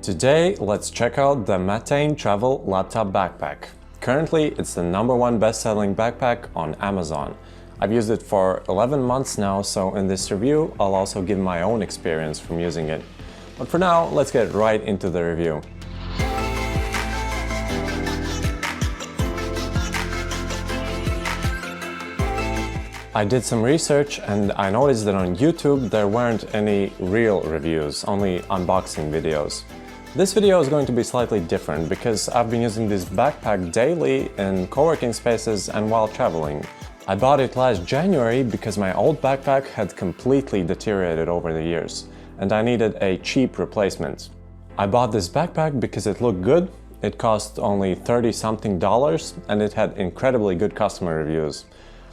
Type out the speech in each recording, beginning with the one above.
Today, let's check out the Matein Travel Laptop Backpack. Currently, it's the #1 best-selling backpack on Amazon. I've used it for 11 months now, so in this review, I'll also give my own experience from using it. But for now, let's get right into the review. I did some research and I noticed that on YouTube there weren't any real reviews, only unboxing videos. This video is going to be slightly different because I've been using this backpack daily in co-working spaces and while traveling. I bought it last January because my old backpack had completely deteriorated over the years and I needed a cheap replacement. I bought this backpack because it looked good, it cost only $30-something and it had incredibly good customer reviews.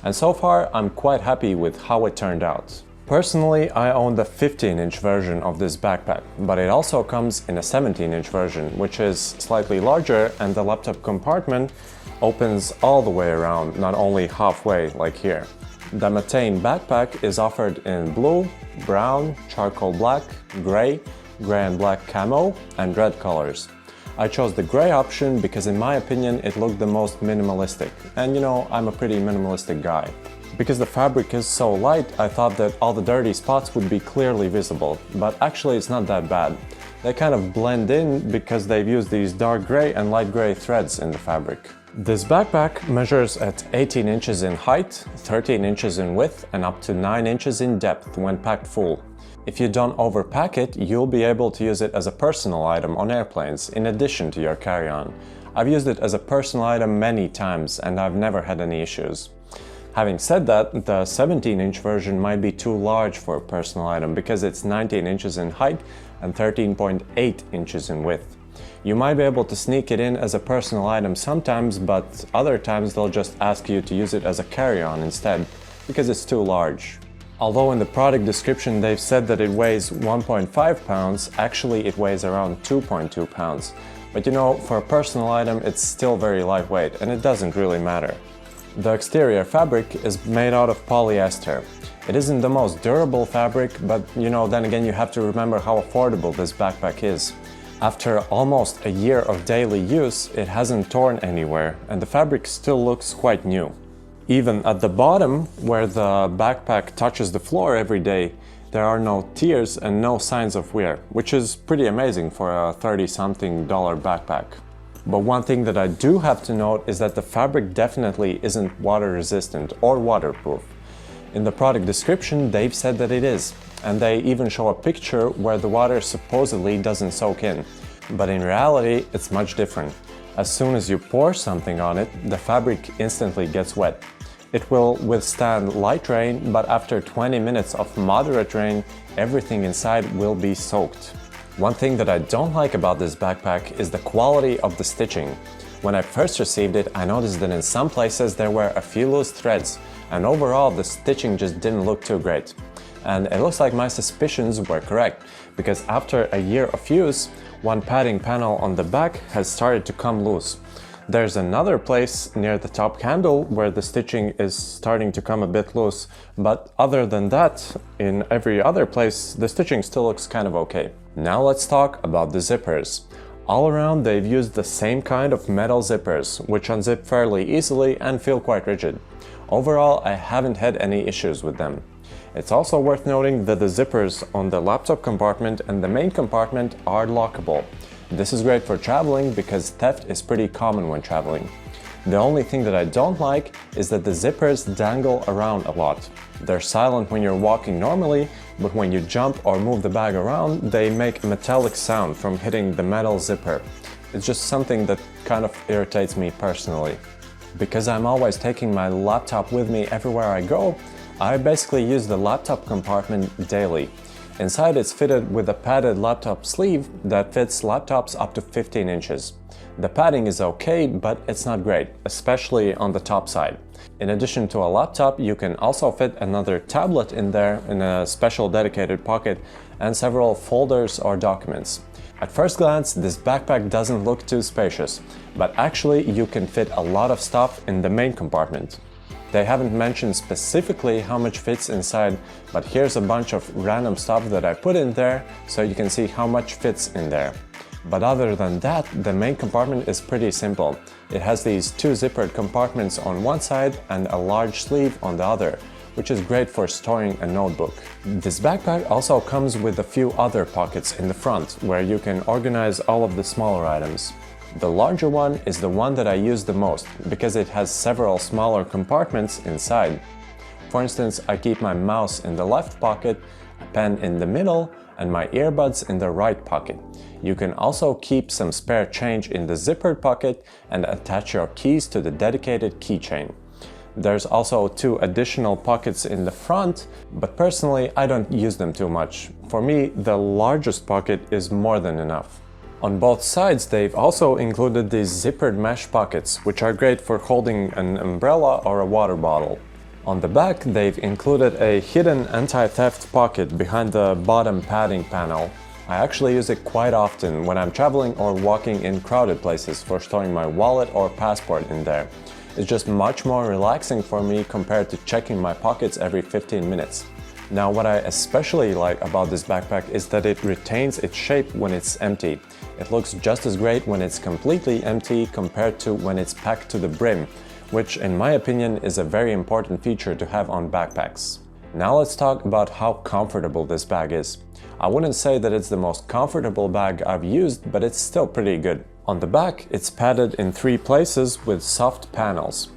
And so far, I'm quite happy with how it turned out. Personally, I own the 15-inch version of this backpack, but it also comes in a 17-inch version, which is slightly larger, and the laptop compartment opens all the way around, not only halfway like here. The Matein backpack is offered in blue, brown, charcoal black, gray and black camo, and red colors. I chose the gray option because in my opinion it looked the most minimalistic, and you know, I'm a pretty minimalistic guy. Because the fabric is so light, I thought that all the dirty spots would be clearly visible, but actually it's not that bad. They kind of blend in because they've used these dark gray and light gray threads in the fabric. This backpack measures at 18 inches in height, 13 inches in width, and up to 9 inches in depth when packed full. If you don't overpack it, you'll be able to use it as a personal item on airplanes in addition to your carry-on. I've used it as a personal item many times and I've never had any issues. Having said that, the 17-inch version might be too large for a personal item because it's 19 inches in height and 13.8 inches in width. You might be able to sneak it in as a personal item sometimes, but other times they'll just ask you to use it as a carry-on instead because it's too large. Although in the product description they've said that it weighs 1.5 pounds, actually it weighs around 2.2 pounds. But you know, for a personal item it's still very lightweight and it doesn't really matter. The exterior fabric is made out of polyester. It isn't the most durable fabric, but you know, then again you have to remember how affordable this backpack is. After almost a year of daily use, it hasn't torn anywhere and the fabric still looks quite new. Even at the bottom, where the backpack touches the floor every day, there are no tears and no signs of wear, which is pretty amazing for a $30-something backpack. But one thing that I do have to note is that the fabric definitely isn't water resistant or waterproof. In the product description, they've said that it is, and they even show a picture where the water supposedly doesn't soak in. But in reality, it's much different. As soon as you pour something on it, the fabric instantly gets wet. It will withstand light rain, but after 20 minutes of moderate rain, everything inside will be soaked. One thing that I don't like about this backpack is the quality of the stitching. When I first received it, I noticed that in some places there were a few loose threads, and overall the stitching just didn't look too great. And it looks like my suspicions were correct, because after a year of use, one padding panel on the back has started to come loose. There's another place near the top handle where the stitching is starting to come a bit loose, but other than that, in every other place, the stitching still looks kind of okay. Now let's talk about the zippers. All around they've used the same kind of metal zippers, which unzip fairly easily and feel quite rigid. Overall, I haven't had any issues with them. It's also worth noting that the zippers on the laptop compartment and the main compartment are lockable. This is great for traveling because theft is pretty common when traveling. The only thing that I don't like is that the zippers dangle around a lot. They're silent when you're walking normally, but when you jump or move the bag around, they make a metallic sound from hitting the metal zipper. It's just something that kind of irritates me personally. Because I'm always taking my laptop with me everywhere I go, I basically use the laptop compartment daily. Inside it's fitted with a padded laptop sleeve that fits laptops up to 15 inches. The padding is okay, but it's not great, especially on the top side. In addition to a laptop, you can also fit another tablet in there in a special dedicated pocket and several folders or documents. At first glance, this backpack doesn't look too spacious, but actually you can fit a lot of stuff in the main compartment. They haven't mentioned specifically how much fits inside, but here's a bunch of random stuff that I put in there so you can see how much fits in there. But other than that, the main compartment is pretty simple. It has these two zippered compartments on one side and a large sleeve on the other, which is great for storing a notebook. This backpack also comes with a few other pockets in the front, where you can organize all of the smaller items. The larger one is the one that I use the most, because it has several smaller compartments inside. For instance, I keep my mouse in the left pocket, a pen in the middle, and my earbuds in the right pocket. You can also keep some spare change in the zippered pocket and attach your keys to the dedicated keychain. There's also two additional pockets in the front, but personally I don't use them too much. For me, the largest pocket is more than enough. On both sides, they've also included these zippered mesh pockets, which are great for holding an umbrella or a water bottle. On the back, they've included a hidden anti-theft pocket behind the bottom padding panel. I actually use it quite often when I'm traveling or walking in crowded places for storing my wallet or passport in there. It's just much more relaxing for me compared to checking my pockets every 15 minutes. Now, what I especially like about this backpack is that it retains its shape when it's empty. It looks just as great when it's completely empty compared to when it's packed to the brim, which in my opinion is a very important feature to have on backpacks. Now let's talk about how comfortable this bag is. I wouldn't say that it's the most comfortable bag I've used, but it's still pretty good. On the back, it's padded in 3 places with soft panels.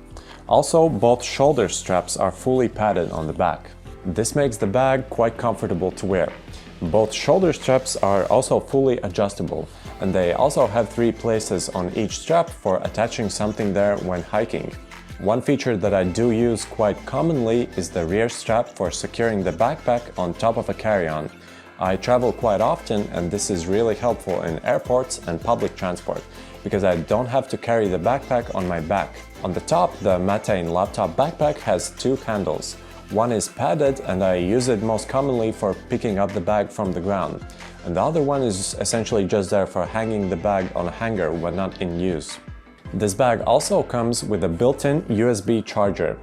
Also, both shoulder straps are fully padded on the back. This makes the bag quite comfortable to wear. Both shoulder straps are also fully adjustable, and they also have 3 places on each strap for attaching something there when hiking. One feature that I do use quite commonly is the rear strap for securing the backpack on top of a carry-on. I travel quite often, and this is really helpful in airports and public transport, because I don't have to carry the backpack on my back. On the top, the Matein laptop backpack has 2 handles. One is padded, and I use it most commonly for picking up the bag from the ground. And the other one is essentially just there for hanging the bag on a hanger when not in use. This bag also comes with a built-in USB charger,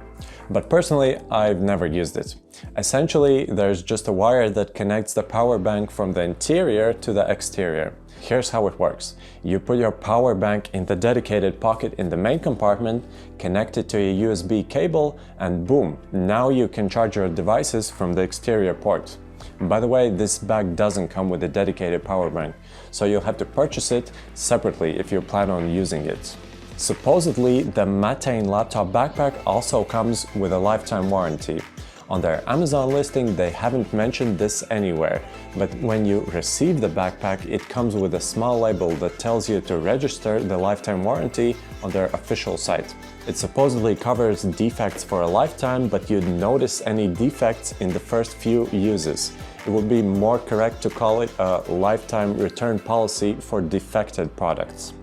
but personally I've never used it. Essentially, there's just a wire that connects the power bank from the interior to the exterior. Here's how it works. You put your power bank in the dedicated pocket in the main compartment, connect it to a USB cable, and boom, now you can charge your devices from the exterior port. By the way, this bag doesn't come with a dedicated power bank, so you'll have to purchase it separately if you plan on using it. Supposedly, the Matein laptop backpack also comes with a lifetime warranty. On their Amazon listing, they haven't mentioned this anywhere, but when you receive the backpack, it comes with a small label that tells you to register the lifetime warranty on their official site. It supposedly covers defects for a lifetime, but you'd notice any defects in the first few uses. It would be more correct to call it a lifetime return policy for defected products.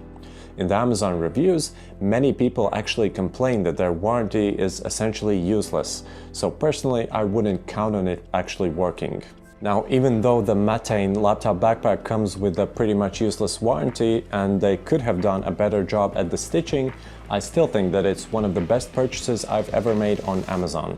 In the Amazon reviews, many people actually complain that their warranty is essentially useless, so personally I wouldn't count on it actually working. Now, even though the Matein laptop backpack comes with a pretty much useless warranty and they could have done a better job at the stitching, I still think that it's one of the best purchases I've ever made on Amazon.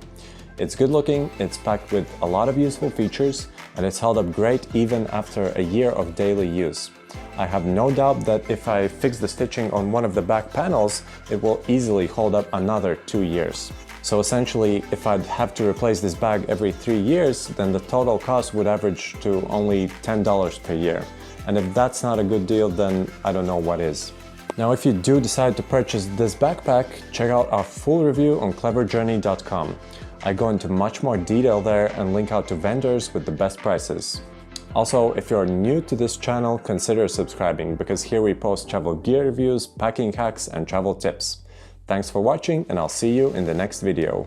It's good looking, it's packed with a lot of useful features, and it's held up great even after a year of daily use. I have no doubt that if I fix the stitching on one of the back panels, it will easily hold up another 2 years. So essentially, if I'd have to replace this bag every 3 years, then the total cost would average to only $10 per year. And if that's not a good deal, then I don't know what is. Now, if you do decide to purchase this backpack, check out our full review on cleverjourney.com. I go into much more detail there and link out to vendors with the best prices. Also, if you're new to this channel, consider subscribing, because here we post travel gear reviews, packing hacks, and travel tips. Thanks for watching, and I'll see you in the next video.